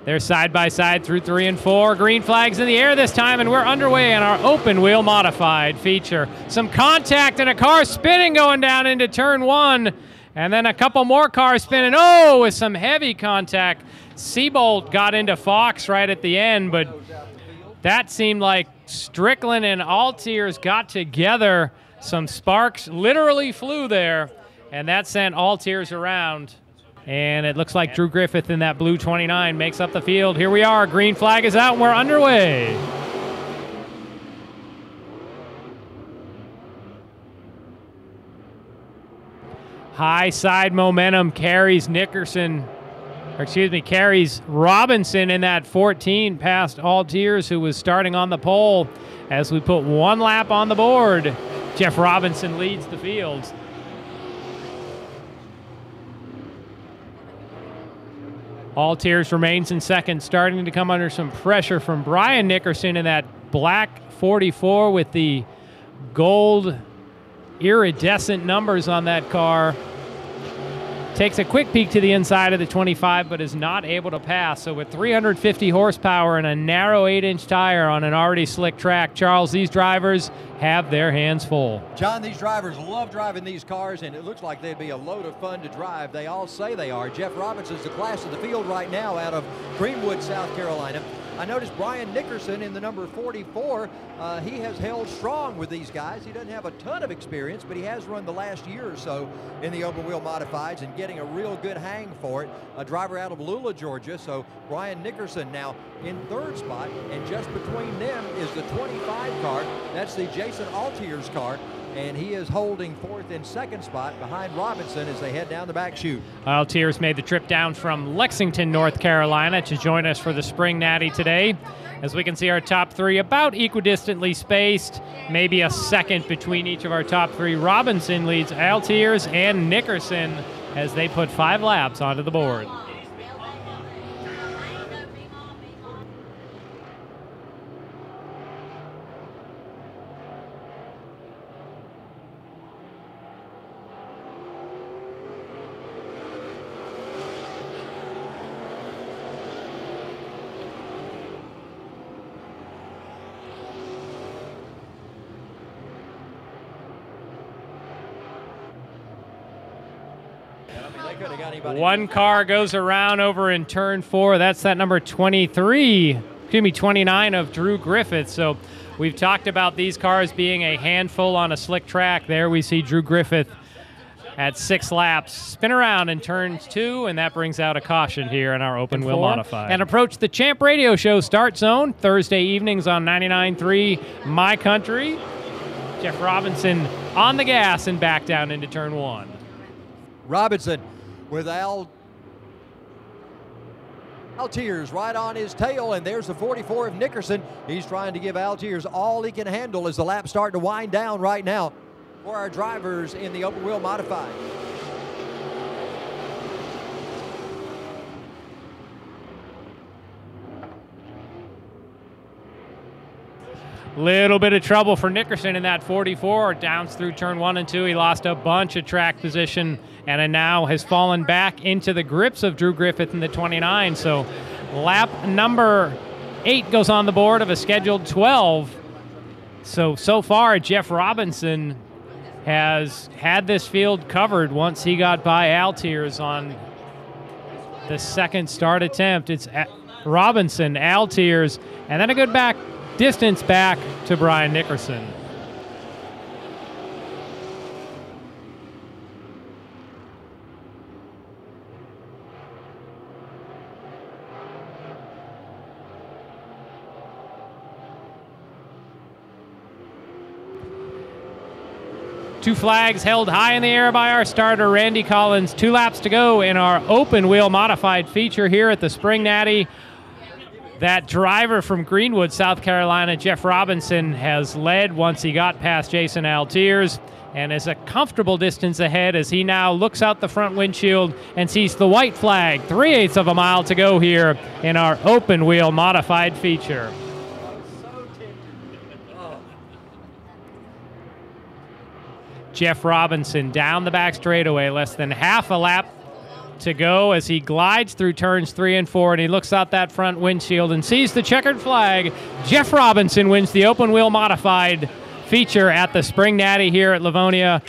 They're side by side through 3 and 4. Green flags in the air this time, and we're underway in our open wheel modified feature. Some contact and a car spinning going down into turn 1, and then a couple more cars spinning. Oh, with some heavy contact. Seabolt got into Fox right at the end, but that seemed like Strickland and Altiers got together. Some sparks literally flew there, and that sent Altiers around. And it looks like Drew Griffith in that blue 29 makes up the field. Here we are. Green flag is out, and we're underway. High side momentum carries carries Robinson in that 14 past Altiers, who was starting on the pole. As we put 1 lap on the board, Jeff Robinson leads the field. Altiers remains in second, starting to come under some pressure from Brian Nickerson in that black 44 with the gold iridescent numbers on that car. Takes a quick peek to the inside of the 25, but is not able to pass. So with 350 horsepower and a narrow 8-inch tire on an already slick track, Charles, these drivers have their hands full. John, these drivers love driving these cars, and it looks like they'd be a load of fun to drive. They all say they are. Jeff Robinson's the class of the field right now out of Greenwood, South Carolina. I noticed Brian Nickerson in the number 44. He has held strong with these guys. He doesn't have a ton of experience, but he has run the last year or so in the open wheel modifieds and getting a real good hang for it. A driver out of Lula, Georgia. So Brian Nickerson now in third spot, and just between them is the 25 car. That's the Jason Altiers car, and he is holding fourth and second spot behind Robinson as they head down the back chute. Altiers made the trip down from Lexington, North Carolina to join us for the Spring Natty today. As we can see, our top 3 about equidistantly spaced, maybe a second between each of our top 3. Robinson leads Altiers and Nickerson as they put 5 laps onto the board. One car goes around over in turn 4. That's that number 29 of Drew Griffith. So we've talked about these cars being a handful on a slick track. There we see Drew Griffith at 6 laps. Spin around in turns 2, and that brings out a caution here in our open wheel modified. And approach the Champ Radio Show start zone Thursday evenings on 99.3 My Country. Jeff Robinson on the gas and back down into turn 1. Robinson with Altiers right on his tail, and there's the 44 of Nickerson. He's trying to give Altiers all he can handle as the lap's starting to wind down right now for our drivers in the open wheel modified. Little bit of trouble for Nickerson in that 44. Downs through turn 1 and 2. He lost a bunch of track position and now has fallen back into the grips of Drew Griffith in the 29. So lap number 8 goes on the board of a scheduled 12. So far, Jeff Robinson has had this field covered once he got by Altiers on the second start attempt. It's Robinson, Altiers, and then a good distance back to Brian Nickerson. Two flags held high in the air by our starter, Randy Collins. 2 laps to go in our open wheel modified feature here at the Spring Natty. That driver from Greenwood, South Carolina, Jeff Robinson, has led once he got past Jason Altiers and is a comfortable distance ahead as he now looks out the front windshield and sees the white flag. 3/8 of a mile to go here in our open wheel modified feature. Jeff Robinson down the back straightaway, less than half a lap to go as he glides through turns 3 and 4, and he looks out that front windshield and sees the checkered flag. Jeff Robinson wins the open wheel modified feature at the Spring Natty here at Lavonia.